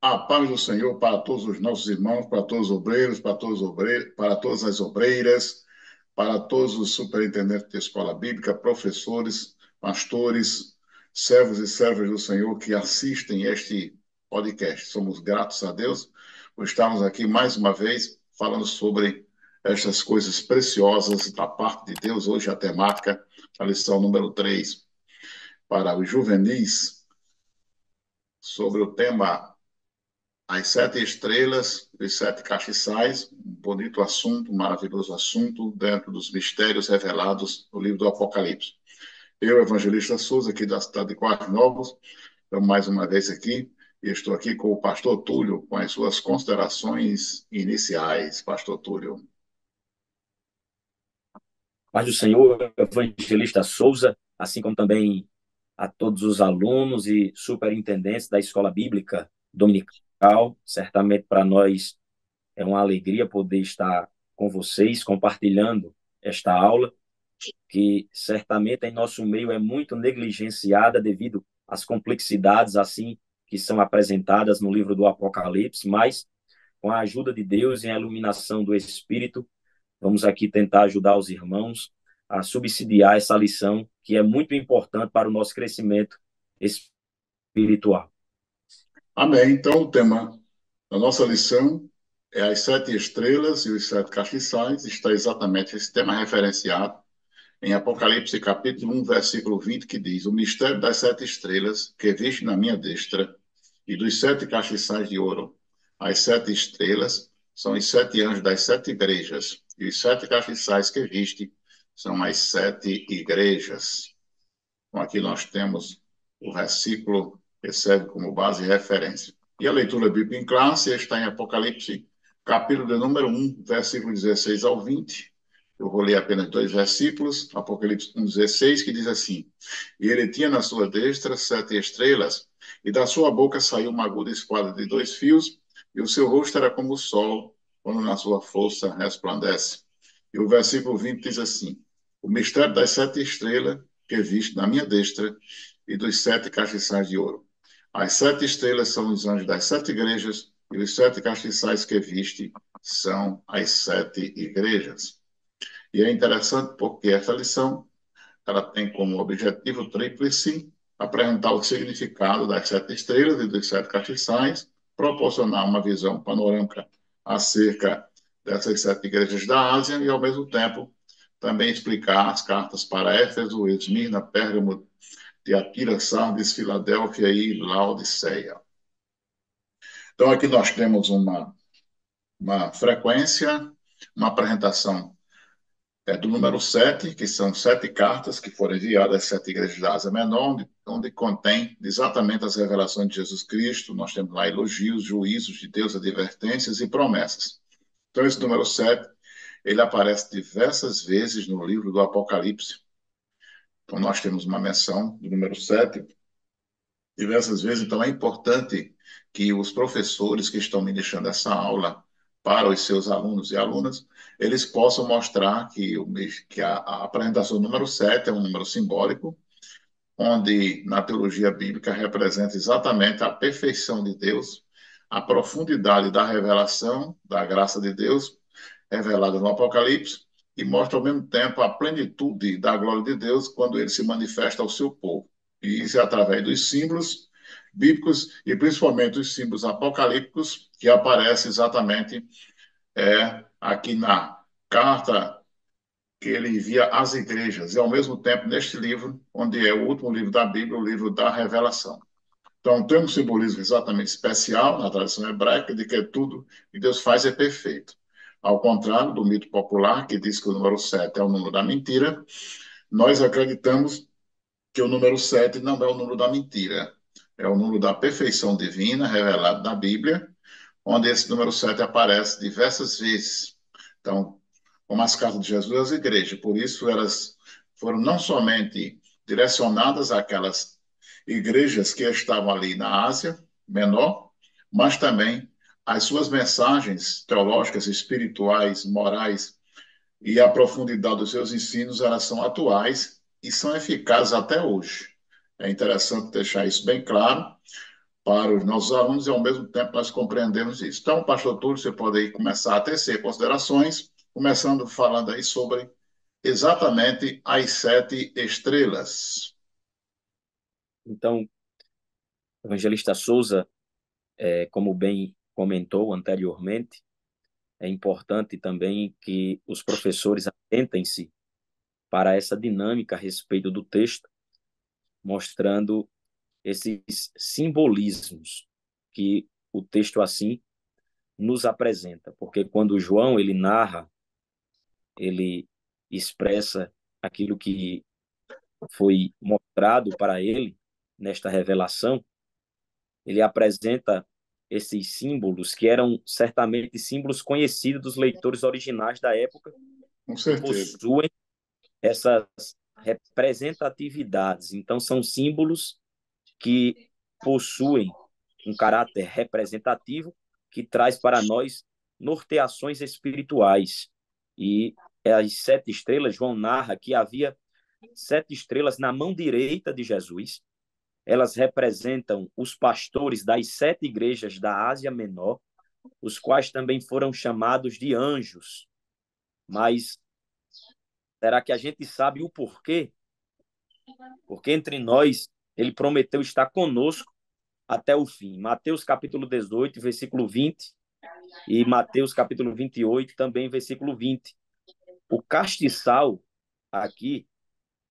A paz do Senhor para todos os nossos irmãos, para todos os obreiros, para todas as obreiras, para todos os superintendentes de escola bíblica, professores, pastores, servos e servas do Senhor que assistem este podcast. Somos gratos a Deus por estarmos aqui mais uma vez falando sobre estas coisas preciosas da parte de Deus. Hoje a temática, a lição número 3 para os juvenis, sobre o tema As Sete Estrelas e os Sete Castiçais, um bonito assunto, um maravilhoso assunto, dentro dos mistérios revelados no livro do Apocalipse. Eu, Evangelista Souza, aqui da cidade de Quartos Novos, estou mais uma vez aqui, e estou aqui com o pastor Túlio, com as suas considerações iniciais. Pastor Túlio. Paz do Senhor, Evangelista Souza, assim como também a todos os alunos e superintendentes da Escola Bíblica Dominical. Certamente para nós é uma alegria poder estar com vocês, compartilhando esta aula, que certamente em nosso meio é muito negligenciada devido às complexidades assim que são apresentadas no livro do Apocalipse, mas com a ajuda de Deus e a iluminação do Espírito, vamos aqui tentar ajudar os irmãos a subsidiar essa lição que é muito importante para o nosso crescimento espiritual. Amém. Então, o tema da nossa lição é as sete estrelas e os sete castiçais. Está exatamente esse tema referenciado em Apocalipse capítulo 1, versículo 20, que diz: O mistério das sete estrelas que viste na minha destra e dos sete castiçais de ouro. As sete estrelas são os sete anjos das sete igrejas, e os sete castiçais que viste são as sete igrejas. Então, aqui nós temos o versículo que serve como base e referência. E a leitura bíblica em classe está em Apocalipse, capítulo de número 1, versículo 16 ao 20. Eu vou ler apenas dois versículos, Apocalipse 1,16, que diz assim: E ele tinha na sua destra sete estrelas, e da sua boca saiu uma aguda espada de dois fios, e o seu rosto era como o sol, quando na sua força resplandece. E o versículo 20 diz assim: O mistério das sete estrelas que viste na minha destra e dos sete castiçais de ouro. As sete estrelas são os anjos das sete igrejas, e os sete castiçais que viste são as sete igrejas. E é interessante porque essa lição ela tem como objetivo tríplice apresentar o significado das sete estrelas e dos sete castiçais, proporcionar uma visão panorâmica acerca dessas sete igrejas da Ásia e, ao mesmo tempo, também explicar as cartas para Éfeso, Esmirna, Pérgamo, Tiatira, Sardes, Filadélfia e Laodiceia. Então, aqui nós temos uma frequência, uma apresentação do número 7, que são sete cartas que foram enviadas às sete igrejas da Ásia Menor, onde contém exatamente as revelações de Jesus Cristo. Nós temos lá elogios, juízos de Deus, advertências e promessas. Então, esse número 7, ele aparece diversas vezes no livro do Apocalipse. Então, nós temos uma menção do número 7 diversas vezes. Então, é importante que os professores que estão ministrando essa aula para os seus alunos e alunas, eles possam mostrar que a apresentação número 7 é um número simbólico, onde na teologia bíblica representa exatamente a perfeição de Deus, a profundidade da revelação, da graça de Deus, revelada no Apocalipse, e mostra ao mesmo tempo a plenitude da glória de Deus quando ele se manifesta ao seu povo. E isso é através dos símbolos bíblicos e principalmente os símbolos apocalípticos que aparecem exatamente aqui na carta que ele envia às igrejas, e ao mesmo tempo neste livro, onde é o último livro da Bíblia, o livro da Revelação. Então, tem um simbolismo exatamente especial na tradição hebraica de que tudo que Deus faz é perfeito. Ao contrário do mito popular, que diz que o número 7 é o número da mentira, nós acreditamos que o número 7 não é o número da mentira, é o número da perfeição divina revelado na Bíblia, onde esse número 7 aparece diversas vezes. Então, como as cartas de Jesus às igrejas, por isso elas foram não somente direcionadas àquelas igrejas que estavam ali na Ásia Menor, mas também as suas mensagens teológicas, espirituais, morais e a profundidade dos seus ensinos, elas são atuais e são eficazes até hoje. É interessante deixar isso bem claro, para os nossos alunos e, ao mesmo tempo, nós compreendemos isso. Então, pastor Túlio, você pode aí começar a tecer considerações, começando falando aí sobre exatamente as 7 estrelas. Então, o evangelista Souza, como bem comentou anteriormente, é importante também que os professores atentem-se para essa dinâmica a respeito do texto, mostrando esses simbolismos que o texto assim nos apresenta, porque quando João ele narra, ele expressa aquilo que foi mostrado para ele nesta revelação, ele apresenta esses símbolos que eram certamente símbolos conhecidos dos leitores originais da época, Com que certeza. possuem essas representatividades. Então, são símbolos que possuem um caráter representativo que traz para nós norteações espirituais. E as 7 estrelas, João narra que havia 7 estrelas na mão direita de Jesus. Elas representam os pastores das 7 igrejas da Ásia Menor, os quais também foram chamados de anjos. Mas será que a gente sabe o porquê? Porque entre nós, ele prometeu estar conosco até o fim. Mateus capítulo 18, versículo 20, e Mateus capítulo 28, também versículo 20. O castiçal aqui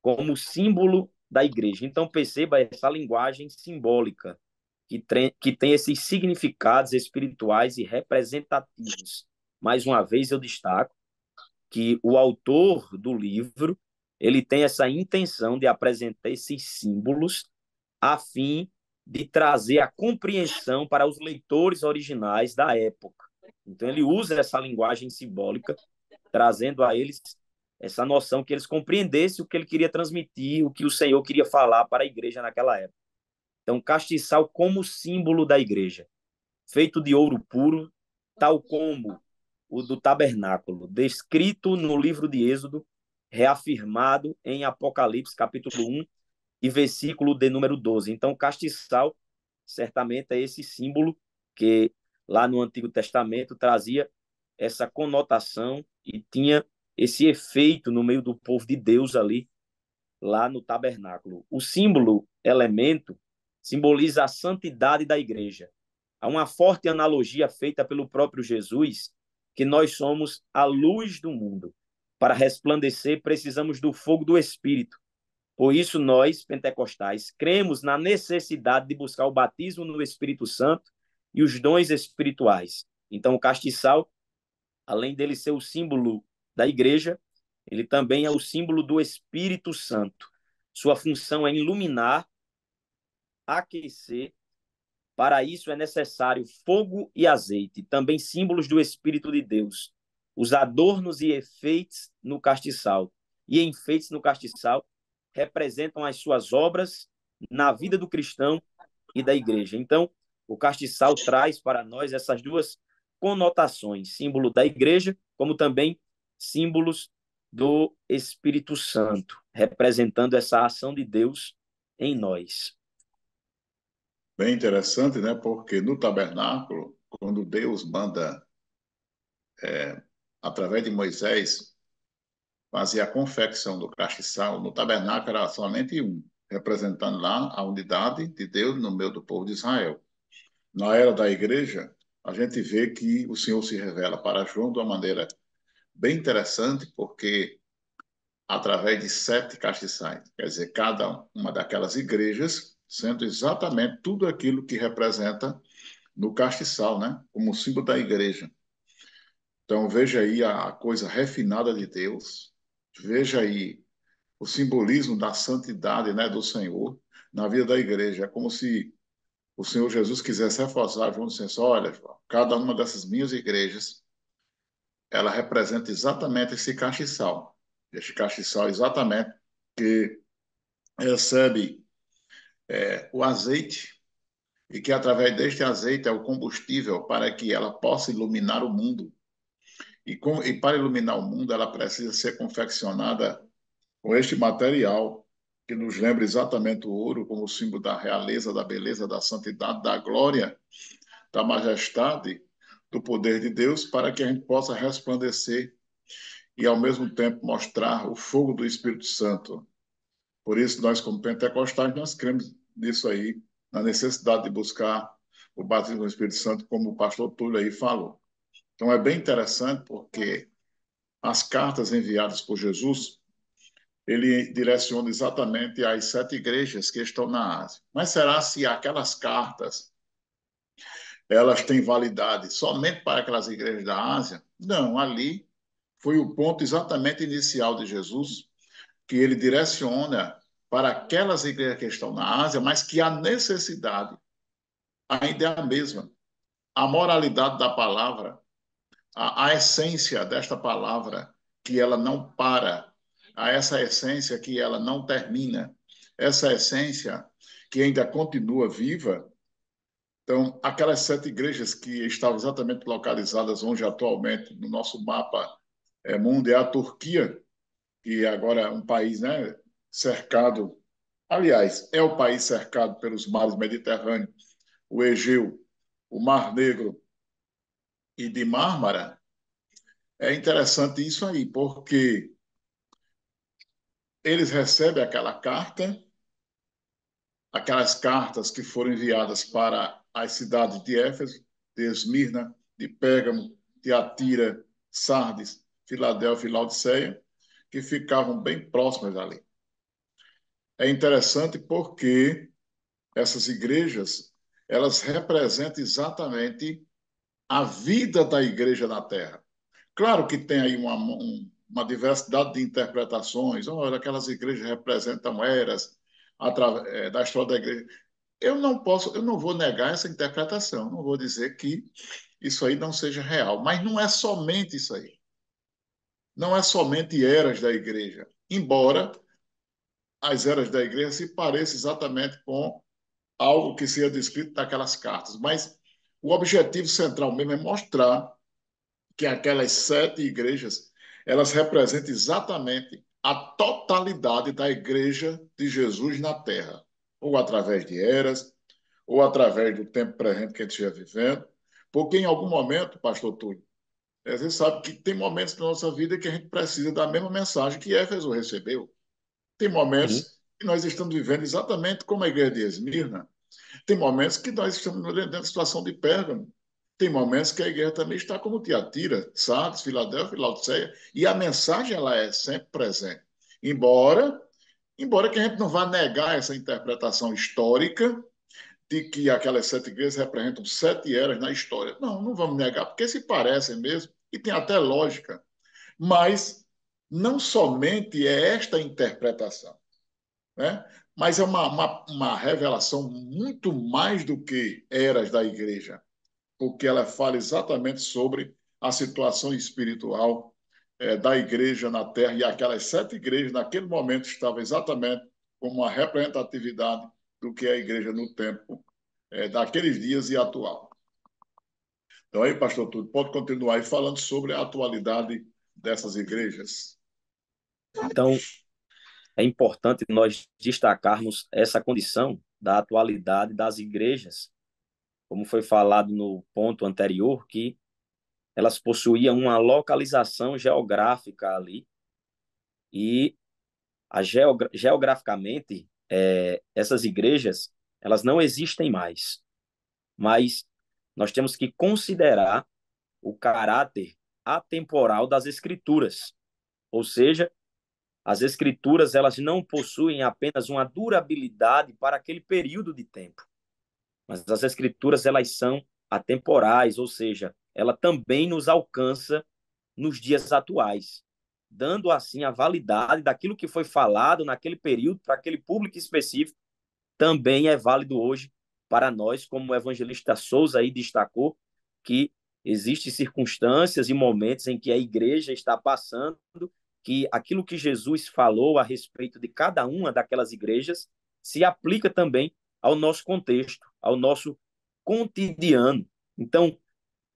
como símbolo da igreja. Então perceba essa linguagem simbólica que tem esses significados espirituais e representativos. Mais uma vez eu destaco que o autor do livro ele tem essa intenção de apresentar esses símbolos a fim de trazer a compreensão para os leitores originais da época. Então ele usa essa linguagem simbólica, trazendo a eles essa noção que eles compreendessem o que ele queria transmitir, o que o Senhor queria falar para a igreja naquela época. Então, castiçal como símbolo da igreja, feito de ouro puro, tal como o do tabernáculo, descrito no livro de Êxodo, reafirmado em Apocalipse, capítulo 1 e versículo de número 12. Então, o castiçal certamente é esse símbolo que lá no Antigo Testamento trazia essa conotação e tinha esse efeito no meio do povo de Deus ali, lá no tabernáculo. O símbolo, elemento, simboliza a santidade da igreja. Há uma forte analogia feita pelo próprio Jesus, que nós somos a luz do mundo. Para resplandecer, precisamos do fogo do Espírito. Por isso, nós, pentecostais, cremos na necessidade de buscar o batismo no Espírito Santo e os dons espirituais. Então, o castiçal, além dele ser o símbolo da igreja, ele também é o símbolo do Espírito Santo. Sua função é iluminar, aquecer. Para isso é necessário fogo e azeite, também símbolos do Espírito de Deus. Os adornos e efeitos no castiçal. E enfeites no castiçal representam as suas obras na vida do cristão e da igreja. Então, o castiçal traz para nós essas duas conotações, símbolo da igreja, como também símbolos do Espírito Santo, representando essa ação de Deus em nós. Bem interessante, né? Porque no tabernáculo, quando Deus manda, através de Moisés, fazer a confecção do castiçal, no tabernáculo era somente um, representando lá a unidade de Deus no meio do povo de Israel. Na era da igreja, a gente vê que o Senhor se revela para João de uma maneira bem interessante, porque através de 7 castiçais, quer dizer, cada uma daquelas igrejas sendo exatamente tudo aquilo que representa no castiçal, né? Como símbolo da igreja. Então, veja aí a coisa refinada de Deus, veja aí o simbolismo da santidade, né, do Senhor na vida da igreja. É como se o Senhor Jesus quisesse reforçar, João disse assim, olha, cada uma dessas minhas igrejas, ela representa exatamente esse castiçal. Este castiçal exatamente que recebe o azeite e que através deste azeite é o combustível para que ela possa iluminar o mundo. E para iluminar o mundo, ela precisa ser confeccionada com este material, que nos lembra exatamente o ouro como símbolo da realeza, da beleza, da santidade, da glória, da majestade, do poder de Deus, para que a gente possa resplandecer e, ao mesmo tempo, mostrar o fogo do Espírito Santo. Por isso, nós, como pentecostais, nós cremos nisso aí, na necessidade de buscar o batismo do Espírito Santo, como o pastor Túlio aí falou. Então, é bem interessante porque as cartas enviadas por Jesus, ele direciona exatamente às 7 igrejas que estão na Ásia. Mas será se aquelas cartas, elas têm validade somente para aquelas igrejas da Ásia? Não, ali foi o ponto exatamente inicial de Jesus, que ele direciona para aquelas igrejas que estão na Ásia, mas que a necessidade ainda é a mesma. A moralidade da palavra, a essência desta palavra, que ela não para, a essa essência que ela não termina, essa essência que ainda continua viva. Então, aquelas 7 igrejas que estavam exatamente localizadas onde atualmente no nosso mapa mundo é a Turquia, que agora é um país, né, cercado, aliás, é o país cercado pelos mares Mediterrâneos, o Egeu, o Mar Negro e de Mármara. É interessante isso aí, porque eles recebem aquela carta, aquelas cartas que foram enviadas para as cidades de Éfeso, de Esmirna, de Pérgamo, de Atira, Sardes, Filadélfia e Laodiceia, que ficavam bem próximas ali. É interessante porque essas igrejas, elas representam exatamente a vida da igreja na Terra. Claro que tem aí uma diversidade de interpretações. Olha, aquelas igrejas representam eras da história da igreja. Eu não vou negar essa interpretação, não vou dizer que isso aí não seja real, mas não é somente isso aí. Não é somente eras da igreja, embora as eras da igreja se pareçam exatamente com algo que seja descrito naquelas cartas, mas o objetivo central mesmo é mostrar que aquelas 7 igrejas, elas representam exatamente a totalidade da igreja de Jesus na Terra, ou através de eras, ou através do tempo presente que a gente estiver vivendo, porque em algum momento, pastor Túlio, a gente sabe que tem momentos na nossa vida que a gente precisa da mesma mensagem que Éfeso recebeu. Tem Sim. momentos que nós estamos vivendo exatamente como a igreja de Esmirna, tem momentos que nós estamos dentro da situação de Pérgamo. Tem momentos que a igreja também está como Tiatira, Sardes, Filadélfia e Laodiceia. E a mensagem ela é sempre presente. Embora que a gente não vá negar essa interpretação histórica de que aquelas 7 igrejas representam 7 eras na história. Não, não vamos negar, porque se parecem mesmo, e tem até lógica. Mas não somente é esta interpretação, né? Mas é uma revelação muito mais do que eras da igreja, porque ela fala exatamente sobre a situação espiritual da igreja na terra, e aquelas 7 igrejas, naquele momento, estavam exatamente como uma representatividade do que é a igreja no tempo daqueles dias e atual. Então, aí, pastor Túlio, pode continuar aí falando sobre a atualidade dessas igrejas. Então, é importante nós destacarmos essa condição da atualidade das igrejas, como foi falado no ponto anterior, que elas possuíam uma localização geográfica ali e geograficamente essas igrejas elas não existem mais, mas nós temos que considerar o caráter atemporal das escrituras, ou seja, as escrituras elas não possuem apenas uma durabilidade para aquele período de tempo, mas as escrituras elas são atemporais, ou seja, ela também nos alcança nos dias atuais, dando assim a validade daquilo que foi falado naquele período para aquele público específico, também é válido hoje para nós, como o evangelista Souza aí destacou, que existem circunstâncias e momentos em que a igreja está passando, que aquilo que Jesus falou a respeito de cada uma daquelas igrejas se aplica também ao nosso contexto, ao nosso cotidiano. Então,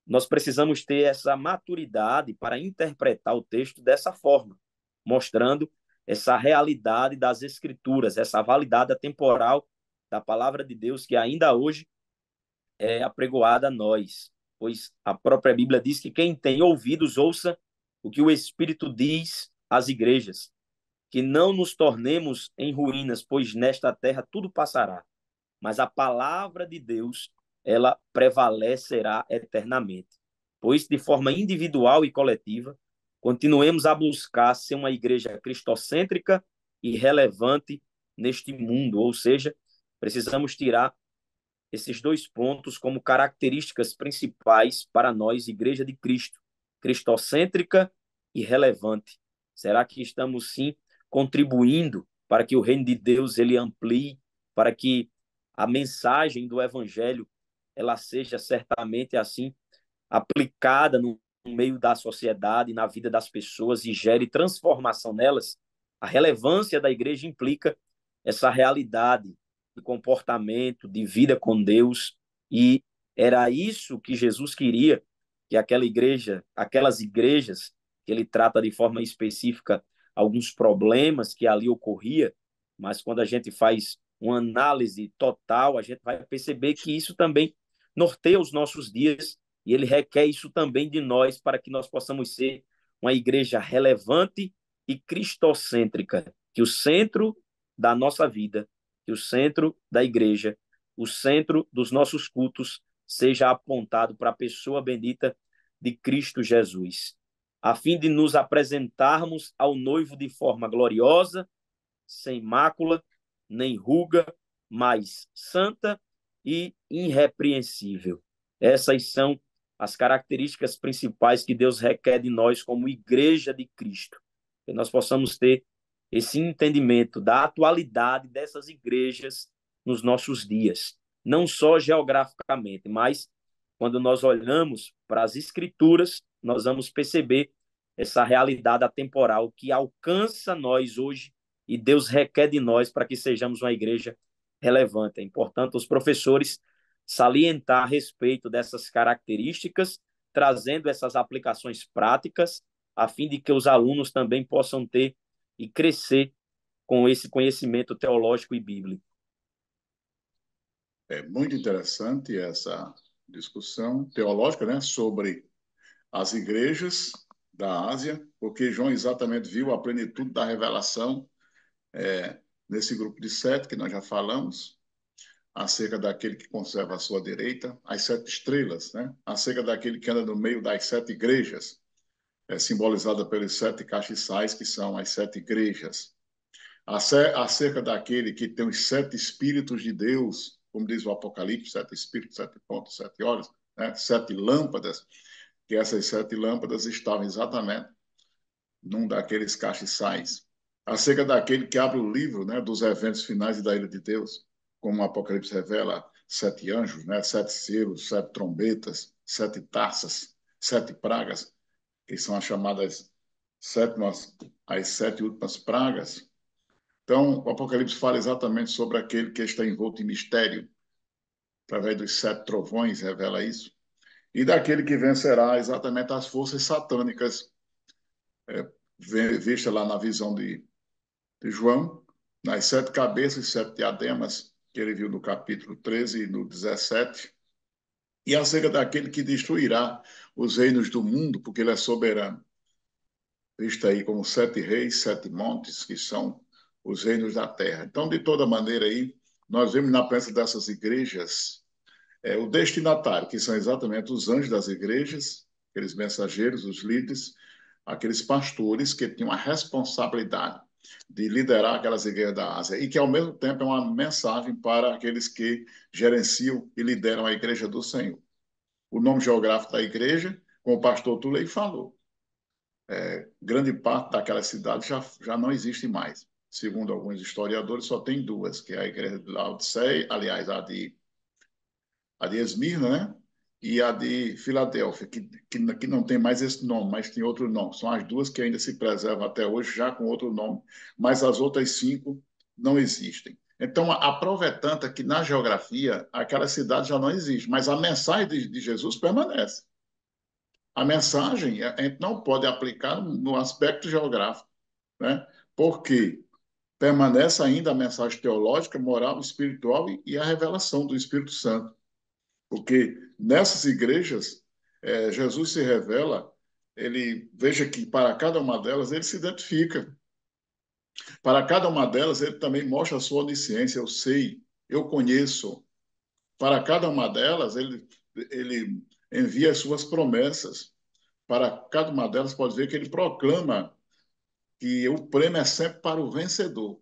nós precisamos ter essa maturidade para interpretar o texto dessa forma, mostrando essa realidade das Escrituras, essa validade temporal da palavra de Deus que ainda hoje é apregoada a nós, pois a própria Bíblia diz que quem tem ouvidos ouça o que o Espírito diz às igrejas, que não nos tornemos em ruínas, pois nesta terra tudo passará, mas a palavra de Deus, ela prevalecerá eternamente. Pois, de forma individual e coletiva, continuemos a buscar ser uma igreja cristocêntrica e relevante neste mundo, ou seja, precisamos tirar esses dois pontos como características principais para nós, Igreja de Cristo, cristocêntrica e relevante. Será que estamos sim contribuindo para que o reino de Deus ele amplie, para que a mensagem do evangelho ela seja certamente assim aplicada no meio da sociedade, na vida das pessoas e gere transformação nelas? A relevância da igreja implica essa realidade de comportamento, de vida com Deus, e era isso que Jesus queria que aquela igreja, aquelas igrejas que ele trata de forma específica alguns problemas que ali ocorria, mas quando a gente faz uma análise total, a gente vai perceber que isso também norteia os nossos dias e ele requer isso também de nós para que nós possamos ser uma igreja relevante e cristocêntrica, que o centro da nossa vida, que o centro da igreja, o centro dos nossos cultos seja apontado para a pessoa bendita de Cristo Jesus, a fim de nos apresentarmos ao noivo de forma gloriosa, sem mácula, nem ruga, mas santa e irrepreensível. Essas são as características principais que Deus requer de nós como igreja de Cristo. Que nós possamos ter esse entendimento da atualidade dessas igrejas nos nossos dias, não só geograficamente, mas quando nós olhamos para as escrituras, nós vamos perceber essa realidade atemporal que alcança nós hoje e Deus requer de nós para que sejamos uma igreja relevante. É importante os professores salientar a respeito dessas características, trazendo essas aplicações práticas, a fim de que os alunos também possam ter e crescer com esse conhecimento teológico e bíblico. É muito interessante essa discussão teológica, né, sobre as igrejas da Ásia, porque João exatamente viu a plenitude da revelação nesse grupo de sete que nós já falamos, acerca daquele que conserva a sua direita, as sete estrelas, né? Acerca daquele que anda no meio das sete igrejas, simbolizada pelos sete castiçais, que são as sete igrejas. Acerca daquele que tem os sete espíritos de Deus, como diz o Apocalipse, sete espíritos, sete pontos, sete olhos, né? Sete lâmpadas, que essas sete lâmpadas estavam exatamente num daqueles castiçais. Acerca daquele que abre o livro, né, dos eventos finais e da ira de Deus, como o Apocalipse revela, sete anjos, né, sete selos, sete trombetas, sete taças, sete pragas, que são as chamadas sétimas, as sete últimas pragas. Então, o Apocalipse fala exatamente sobre aquele que está envolto em mistério, através dos sete trovões, revela isso, e daquele que vencerá exatamente as forças satânicas, é, vista lá na visão de João, nas sete cabeças e sete diademas, que ele viu no capítulo 13 e no 17, e acerca daquele que destruirá os reinos do mundo, porque ele é soberano. Visto aí como sete reis, sete montes, que são os reinos da terra. Então, de toda maneira aí, nós vemos na peça dessas igrejas o destinatário, que são exatamente os anjos das igrejas, aqueles mensageiros, os líderes, aqueles pastores que tinham a responsabilidade de liderar aquelas igrejas da Ásia e que, ao mesmo tempo, é uma mensagem para aqueles que gerenciam e lideram a igreja do Senhor. O nome geográfico da igreja, como o pastor Tulei falou, grande parte daquela cidade já não existe mais. Segundo alguns historiadores, só tem duas, que é a igreja de Laodiceia, aliás, a de Esmirna, né? E a de Filadélfia, que não tem mais esse nome, mas tem outro nome. São as duas que ainda se preservam até hoje, já com outro nome, mas as outras cinco não existem. Então, a prova é tanta que na geografia aquela cidade já não existe, mas a mensagem de Jesus permanece. A mensagem a gente não pode aplicar no aspecto geográfico, né? porque permanece ainda a mensagem teológica, moral, espiritual e a revelação do Espírito Santo. Porque nessas igrejas, Jesus se revela, ele veja que para cada uma delas ele se identifica. Para cada uma delas ele também mostra a sua onisciência, eu sei, eu conheço. Para cada uma delas ele envia as suas promessas. Para cada uma delas pode ver que ele proclama que o prêmio é sempre para o vencedor.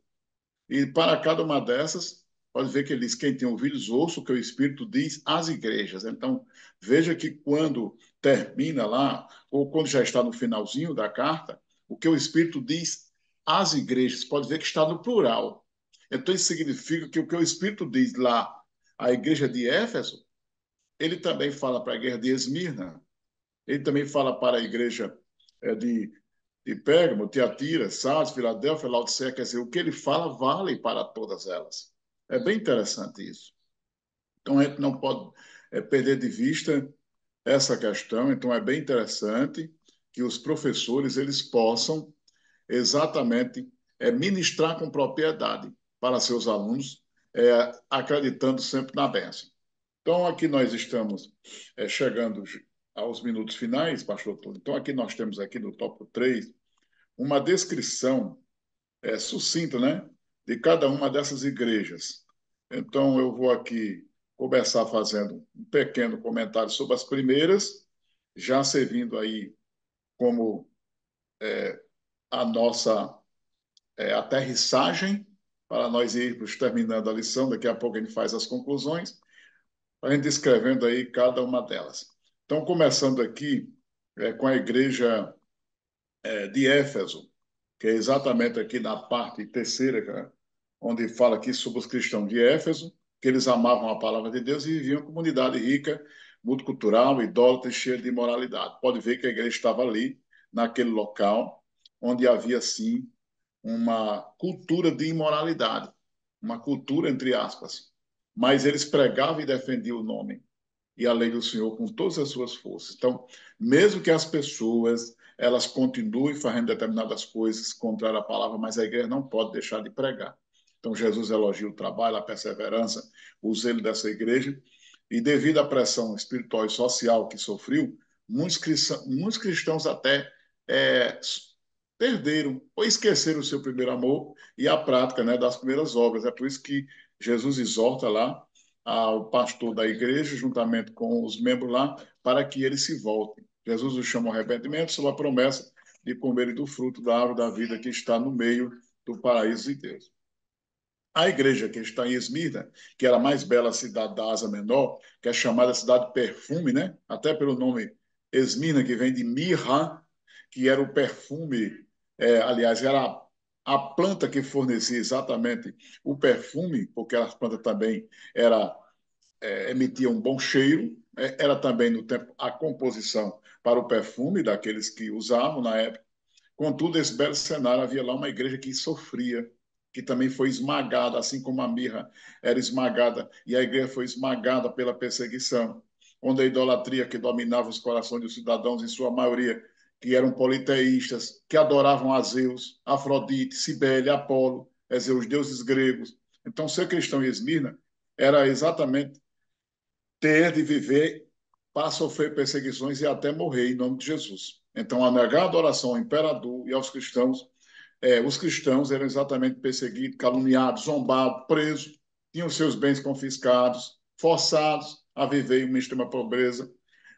E para cada uma dessas, pode ver que ele diz: quem tem ouvidos, ouça o que o Espírito diz às igrejas. Então, veja que quando termina lá, ou quando já está no finalzinho da carta, o que o Espírito diz às igrejas, pode ver que está no plural. Então, isso significa que o que o Espírito diz lá à igreja de Éfeso, ele também fala para a igreja de Esmirna, ele também fala para a igreja de Pérgamo, Tiatira, Sardes, Filadélfia, Laodiceia, quer dizer, o que ele fala vale para todas elas. É bem interessante isso. Então, a gente não pode perder de vista essa questão. Então, é bem interessante que os professores eles possam exatamente ministrar com propriedade para seus alunos, acreditando sempre na bênção. Então, aqui nós estamos chegando aos minutos finais, pastor Túlio. Então, aqui nós temos aqui no tópico 3 uma descrição sucinta, né, de cada uma dessas igrejas. Então, eu vou aqui começar fazendo um pequeno comentário sobre as primeiras, já servindo aí como a nossa aterrissagem para nós irmos terminando a lição. Daqui a pouco a gente faz as conclusões, a gente descrevendo aí cada uma delas. Então, começando aqui com a igreja de Éfeso, que é exatamente aqui na parte terceira, cara, onde fala aqui sobre os cristãos de Éfeso, que eles amavam a palavra de Deus e viviam em uma comunidade rica, multicultural, idólatra e cheia de imoralidade. Pode ver que a igreja estava ali, naquele local, onde havia, sim, uma cultura de imoralidade, uma cultura, entre aspas. Mas eles pregavam e defendiam o nome e a lei do Senhor com todas as suas forças. Então, mesmo que as pessoas elas continuem fazendo determinadas coisas contra a palavra, mas a igreja não pode deixar de pregar. Então, Jesus elogia o trabalho, a perseverança, o zelo dessa igreja, e devido à pressão espiritual e social que sofreu, muitos cristãos até é, perderam ou esqueceram o seu primeiro amor e a prática, né, das primeiras obras. É por isso que Jesus exorta lá ao pastor da igreja, juntamente com os membros lá, para que eles se voltem. Jesus os chama ao arrependimento sob a promessa de comerem do fruto da árvore da vida que está no meio do paraíso de Deus. A igreja que está em Esmirna, que era a mais bela cidade da Ásia Menor, que é chamada cidade de perfume, né? Até pelo nome Esmirna, que vem de mirra, que era o perfume, aliás, era a planta que fornecia exatamente o perfume, porque a planta também era emitia um bom cheiro, era também no tempo a composição para o perfume daqueles que usavam na época. Contudo, esse belo cenário, havia lá uma igreja que sofria, que também foi esmagada, assim como a mirra era esmagada, e a igreja foi esmagada pela perseguição, onde a idolatria que dominava os corações dos cidadãos, em sua maioria, que eram politeístas, que adoravam a Zeus, Afrodite, Cibele, Apolo, os deuses gregos. Então, ser cristão em Esmirna era exatamente ter de viver para sofrer perseguições e até morrer em nome de Jesus. Então, a negar a adoração ao imperador e aos cristãos, os cristãos eram exatamente perseguidos, caluniados, zombados, presos, tinham seus bens confiscados, forçados a viver em uma extrema pobreza,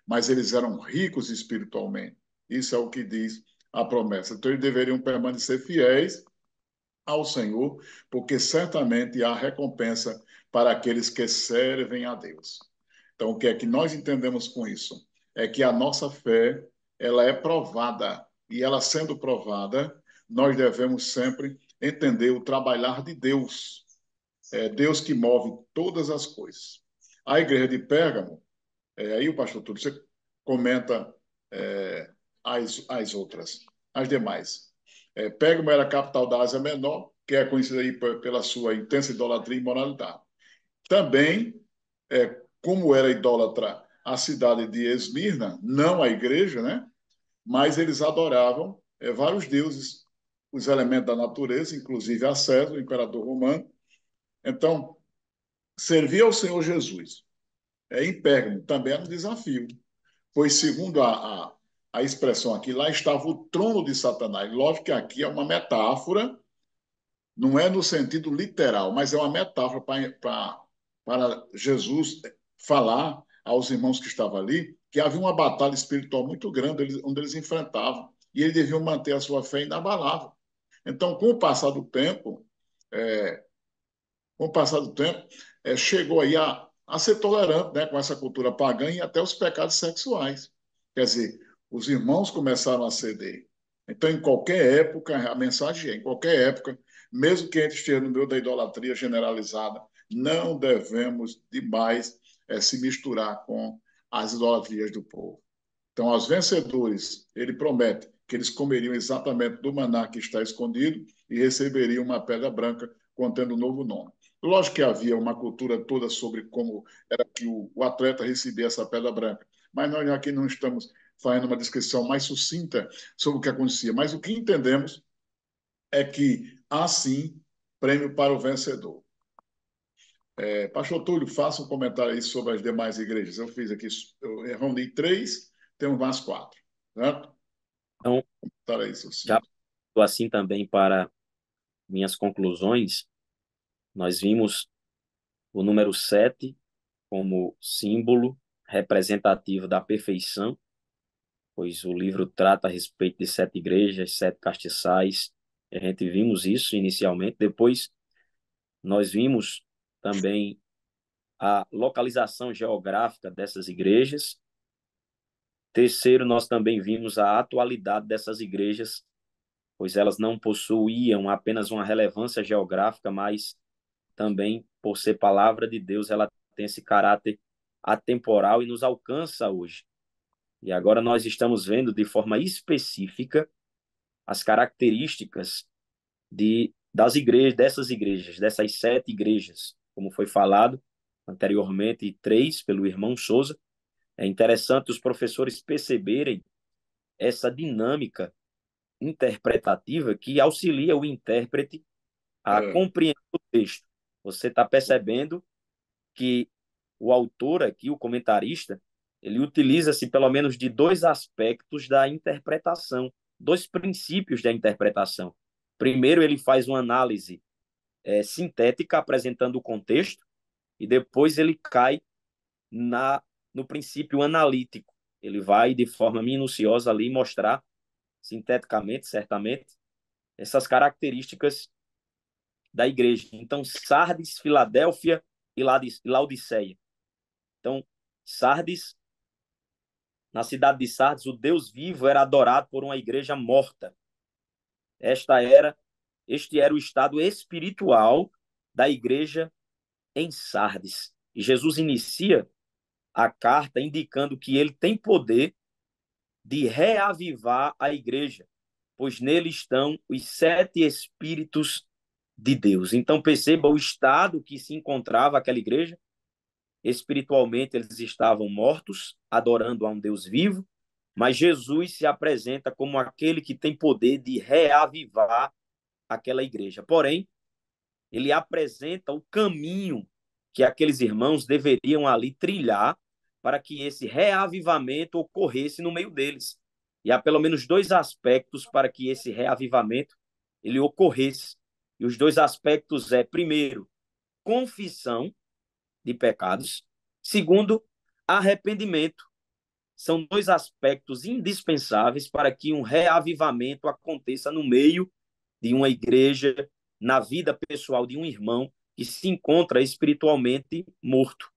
mas eles eram ricos espiritualmente. Isso é o que diz a promessa. Então, eles deveriam permanecer fiéis ao Senhor, porque certamente há recompensa para aqueles que servem a Deus. Então, o que é que nós entendemos com isso? É que a nossa fé, ela é provada, e ela sendo provada, nós devemos sempre entender o trabalhar de Deus. É Deus que move todas as coisas. A igreja de Pérgamo, aí o pastor Túlio, você comenta as outras, as demais. Pérgamo era a capital da Ásia Menor, que é conhecida aí pela sua intensa idolatria e imoralidade. Também, como era idólatra a cidade de Esmirna, não a igreja, né? Mas eles adoravam vários deuses. os elementos da natureza, inclusive a César, o imperador romano. Então, servir ao Senhor Jesus em Pérgamo também era um desafio, pois, segundo a expressão aqui, lá estava o trono de Satanás. Lógico que aqui é uma metáfora, não é no sentido literal, mas é uma metáfora para Jesus falar aos irmãos que estavam ali que havia uma batalha espiritual muito grande onde eles enfrentavam e eles deviam manter a sua fé inabalável. Então, com o passar do tempo, é, com o passar do tempo, chegou aí a ser tolerante, né, com essa cultura pagã e até os pecados sexuais. Quer dizer, os irmãos começaram a ceder. Então, em qualquer época, a mensagem é, em qualquer época, mesmo que a gente esteja no meio da idolatria generalizada, não devemos demais se misturar com as idolatrias do povo. Então, aos vencedores, ele promete que eles comeriam exatamente do maná que está escondido e receberiam uma pedra branca contendo um novo nome. Lógico que havia uma cultura toda sobre como era que o atleta recebia essa pedra branca, mas nós aqui não estamos fazendo uma descrição mais sucinta sobre o que acontecia, mas o que entendemos é que há sim prêmio para o vencedor. Pastor Túlio, faça um comentário aí sobre as demais igrejas. Eu fiz aqui, eu reuni três, temos mais quatro, certo? Então, Comentário aí, já sucinto. assim também para minhas conclusões, nós vimos o número 7 como símbolo representativo da perfeição, pois o livro trata a respeito de 7 igrejas, 7 castiçais. A gente vimos isso inicialmente. Depois, nós vimos também a localização geográfica dessas igrejas. Terceiro, nós também vimos a atualidade dessas igrejas, pois elas não possuíam apenas uma relevância geográfica, mas também, por ser palavra de Deus, ela tem esse caráter atemporal e nos alcança hoje. E agora nós estamos vendo de forma específica as características dessas 7 igrejas, como foi falado anteriormente, 3 pelo irmão Souza. É interessante os professores perceberem essa dinâmica interpretativa que auxilia o intérprete a É, compreender o texto. Você está percebendo que o autor aqui, o comentarista, ele utiliza-se pelo menos de 2 aspectos da interpretação, 2 princípios da interpretação. Primeiro, ele faz uma análise sintética, apresentando o contexto, e depois ele cai no princípio analítico. Ele vai, de forma minuciosa, ali mostrar, sinteticamente, certamente, essas características da igreja. Então, Sardes, Filadélfia e Laodiceia. Então, Sardes, na cidade de Sardes, o Deus vivo era adorado por uma igreja morta. Este era o estado espiritual da igreja em Sardes. E Jesus inicia a carta indicando que ele tem poder de reavivar a igreja, pois nele estão os 7 Espíritos de Deus. Então perceba o estado que se encontrava aquela igreja. Espiritualmente eles estavam mortos, adorando a um Deus vivo, mas Jesus se apresenta como aquele que tem poder de reavivar aquela igreja. Porém, ele apresenta o caminho que aqueles irmãos deveriam ali trilhar para que esse reavivamento ocorresse no meio deles. E há pelo menos 2 aspectos para que esse reavivamento ele ocorresse. E os 2 aspectos primeiro, confissão de pecados. Segundo, arrependimento. São 2 aspectos indispensáveis para que um reavivamento aconteça no meio de uma igreja, na vida pessoal de um irmão que se encontra espiritualmente morto.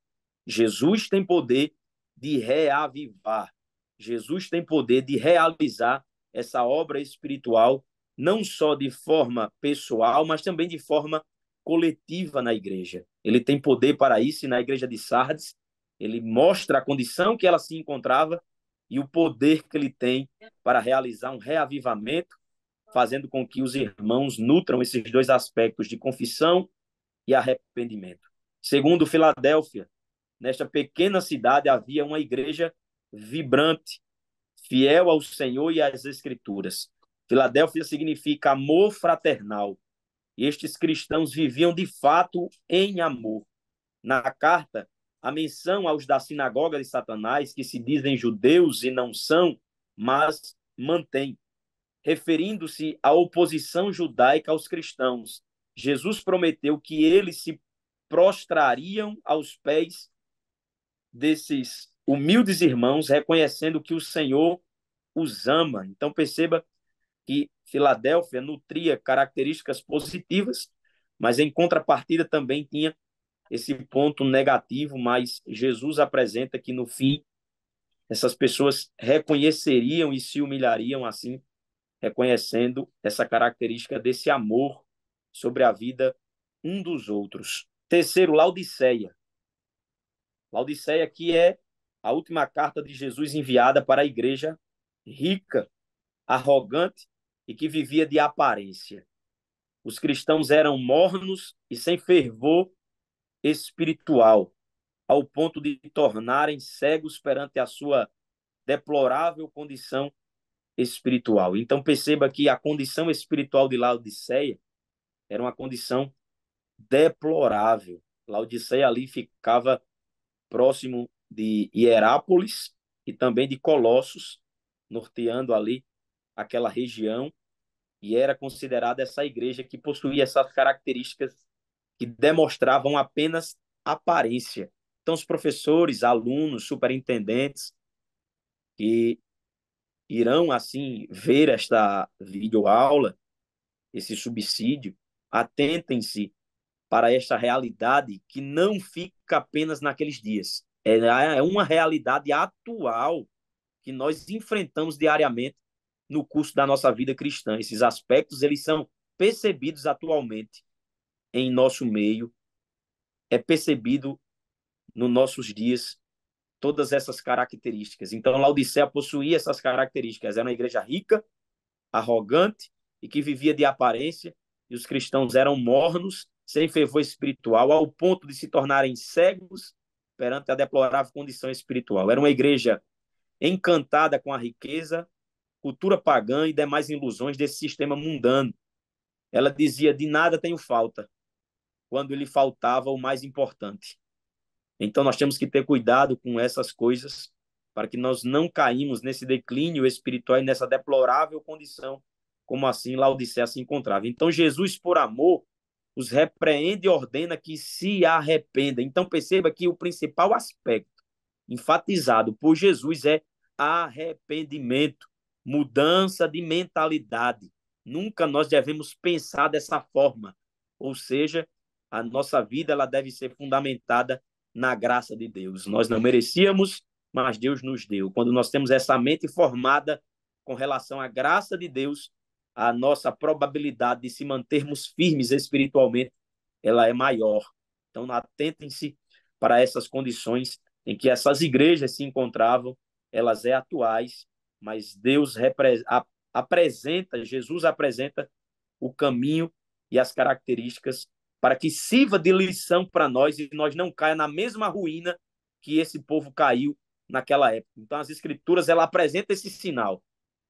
Jesus tem poder de reavivar. Jesus tem poder de realizar essa obra espiritual, não só de forma pessoal, mas também de forma coletiva na igreja. Ele tem poder para isso, e na igreja de Sardes, ele mostra a condição que ela se encontrava e o poder que ele tem para realizar um reavivamento, fazendo com que os irmãos nutram esses 2 aspectos de confissão e arrependimento. Segundo Filadélfia, nesta pequena cidade havia uma igreja vibrante, fiel ao Senhor e às Escrituras. Filadélfia significa amor fraternal. E estes cristãos viviam de fato em amor. Na carta, a menção aos da sinagoga de Satanás, que se dizem judeus e não são, mas mantém, referindo-se à oposição judaica aos cristãos. Jesus prometeu que eles se prostrariam aos pés desses humildes irmãos, reconhecendo que o Senhor os ama. Então perceba que Filadélfia nutria características positivas, mas em contrapartida também tinha esse ponto negativo, mas Jesus apresenta que no fim essas pessoas reconheceriam e se humilhariam assim, reconhecendo essa característica desse amor sobre a vida um dos outros. Terceiro, Laodiceia. Laodiceia que é a última carta de Jesus enviada para a igreja rica, arrogante e que vivia de aparência. Os cristãos eram mornos e sem fervor espiritual, ao ponto de tornarem cegos perante a sua deplorável condição espiritual. Então perceba que a condição espiritual de Laodiceia era uma condição deplorável. Laodiceia ali ficava próximo de Hierápolis e também de Colossos, norteando ali aquela região, e era considerada essa igreja que possuía essas características que demonstravam apenas aparência. Então, os professores, alunos, superintendentes que irão, assim, ver esta videoaula, esse subsídio, atentem-se para esta realidade que não fica apenas naqueles dias. É uma realidade atual que nós enfrentamos diariamente no curso da nossa vida cristã. Esses aspectos, eles são percebidos atualmente em nosso meio, é percebido nos nossos dias todas essas características. Então, Laodiceia possuía essas características. Era uma igreja rica, arrogante e que vivia de aparência, e os cristãos eram mornos, sem fervor espiritual, ao ponto de se tornarem cegos perante a deplorável condição espiritual. Era uma igreja encantada com a riqueza, cultura pagã e demais ilusões desse sistema mundano. Ela dizia: de nada tenho falta, quando lhe faltava o mais importante. Então nós temos que ter cuidado com essas coisas para que nós não caímos nesse declínio espiritual e nessa deplorável condição, como assim Laodiceia se encontrava. Então Jesus, por amor, os repreende e ordena que se arrependam. Então perceba que o principal aspecto enfatizado por Jesus é arrependimento, mudança de mentalidade. Nunca nós devemos pensar dessa forma, ou seja, a nossa vida ela deve ser fundamentada na graça de Deus. Nós não merecíamos, mas Deus nos deu. Quando nós temos essa mente formada com relação à graça de Deus, a nossa probabilidade de se mantermos firmes espiritualmente, ela é maior. Então, atentem-se para essas condições em que essas igrejas se encontravam, elas é atuais, mas Deus apresenta, Jesus apresenta o caminho e as características para que sirva de lição para nós e nós não caia na mesma ruína que esse povo caiu naquela época. Então, as Escrituras ela apresenta esse sinal.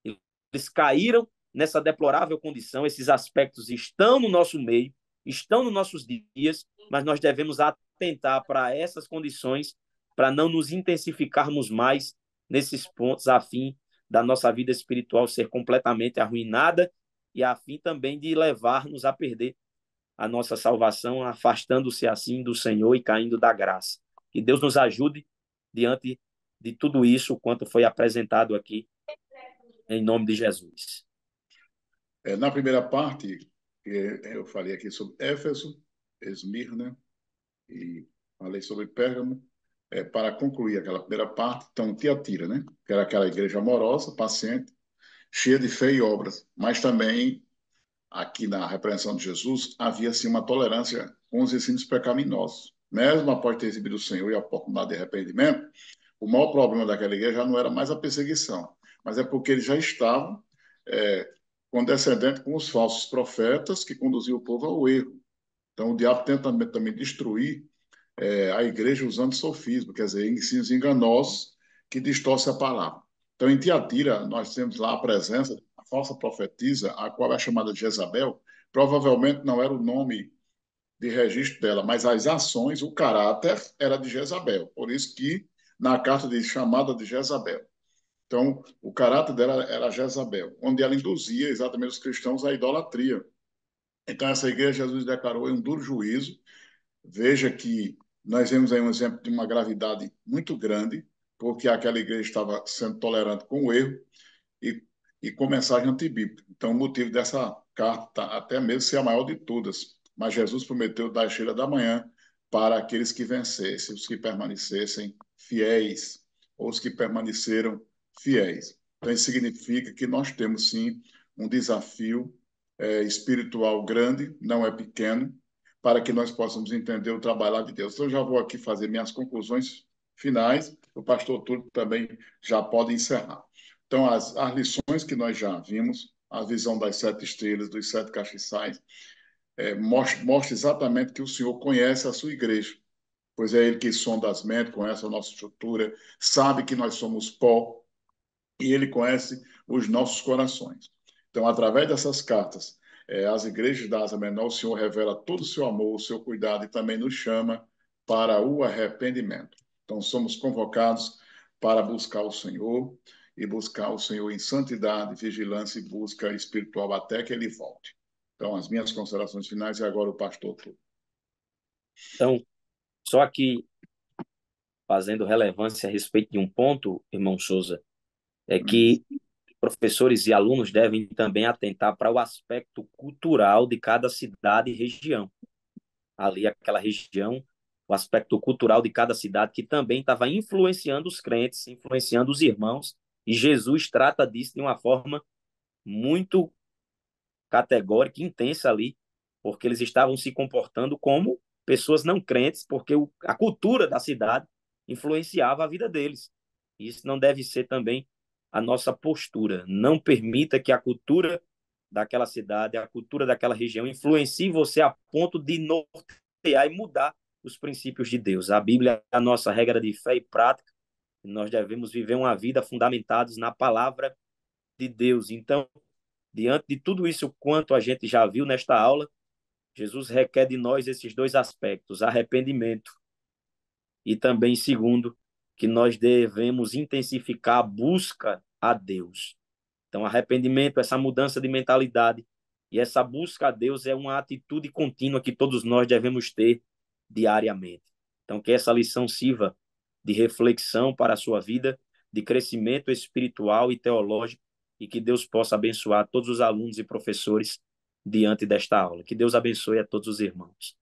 Eles caíram nessa deplorável condição, esses aspectos estão no nosso meio, estão nos nossos dias, mas nós devemos atentar para essas condições para não nos intensificarmos mais nesses pontos, a fim da nossa vida espiritual ser completamente arruinada e a fim também de levar-nos a perder a nossa salvação, afastando-se assim do Senhor e caindo da graça. Que Deus nos ajude diante de tudo isso, quanto foi apresentado aqui, em nome de Jesus. Na primeira parte, eu falei aqui sobre Éfeso, Esmirna e falei sobre Pérgamo. Para concluir aquela primeira parte, então, Tiatira, né? Que era aquela igreja amorosa, paciente, cheia de fé e obras, mas também aqui na repreensão de Jesus, havia sim uma tolerância com os ensinos pecaminosos. Mesmo após ter recebido o Senhor e a oportunidade de arrependimento, o maior problema daquela igreja já não era mais a perseguição, mas é porque eles já estavam condescendentes com os falsos profetas que conduziam o povo ao erro. Então, o diabo tenta também destruir a igreja usando sofismo, quer dizer, ensinos enganosos que distorcem a palavra. Então, em Tiatira, nós temos lá a presença falsa profetisa, a qual é chamada de Jezabel, provavelmente não era o nome de registro dela, mas as ações, o caráter era de Jezabel. Por isso que na carta diz chamada de Jezabel. Então, o caráter dela era Jezabel, onde ela induzia exatamente os cristãos à idolatria. Então, essa igreja, Jesus declarou um duro juízo. Veja que nós vemos aí um exemplo de uma gravidade muito grande, porque aquela igreja estava sendo tolerante com o erro e, e com mensagem antibíblica. Então, o motivo dessa carta até mesmo ser a maior de todas. Mas Jesus prometeu dar a estrela da manhã para aqueles que vencessem, os que permanecessem fiéis, ou os que permaneceram fiéis. Então, isso significa que nós temos, sim, um desafio espiritual grande, não é pequeno, para que nós possamos entender o trabalho de Deus. Então, eu já vou aqui fazer minhas conclusões finais. O pastor Túlio também já pode encerrar. Então, as lições que nós já vimos, a visão das 7 estrelas, dos 7 castiçais, mostra exatamente que o Senhor conhece a sua igreja, pois é Ele que sonda as mentes, conhece a nossa estrutura, sabe que nós somos pó e Ele conhece os nossos corações. Então, através dessas cartas, as igrejas da Asa Menor, o Senhor revela todo o seu amor, o seu cuidado e também nos chama para o arrependimento. Então, somos convocados para buscar o Senhor e buscar o Senhor em santidade, vigilância e busca espiritual até que Ele volte. Então, as minhas considerações finais e agora o pastor Túlio. Então, só aqui fazendo relevância a respeito de um ponto, irmão Souza, é que professores e alunos devem também atentar para o aspecto cultural de cada cidade e região. Ali, aquela região, o aspecto cultural de cada cidade, que também estava influenciando os crentes, influenciando os irmãos, e Jesus trata disso de uma forma muito categórica, intensa ali, porque eles estavam se comportando como pessoas não crentes, porque a cultura da cidade influenciava a vida deles. Isso não deve ser também a nossa postura. Não permita que a cultura daquela cidade, a cultura daquela região influencie você a ponto de nortear e mudar os princípios de Deus. A Bíblia é a nossa regra de fé e prática. Nós devemos viver uma vida fundamentados na palavra de Deus. Então, diante de tudo isso quanto a gente já viu nesta aula, Jesus requer de nós esses dois aspectos, arrependimento e também, segundo, que nós devemos intensificar a busca a Deus. Então, arrependimento, essa mudança de mentalidade e essa busca a Deus é uma atitude contínua que todos nós devemos ter diariamente. Então, que essa lição sirva de reflexão para a sua vida, de crescimento espiritual e teológico, e que Deus possa abençoar todos os alunos e professores diante desta aula. Que Deus abençoe a todos os irmãos.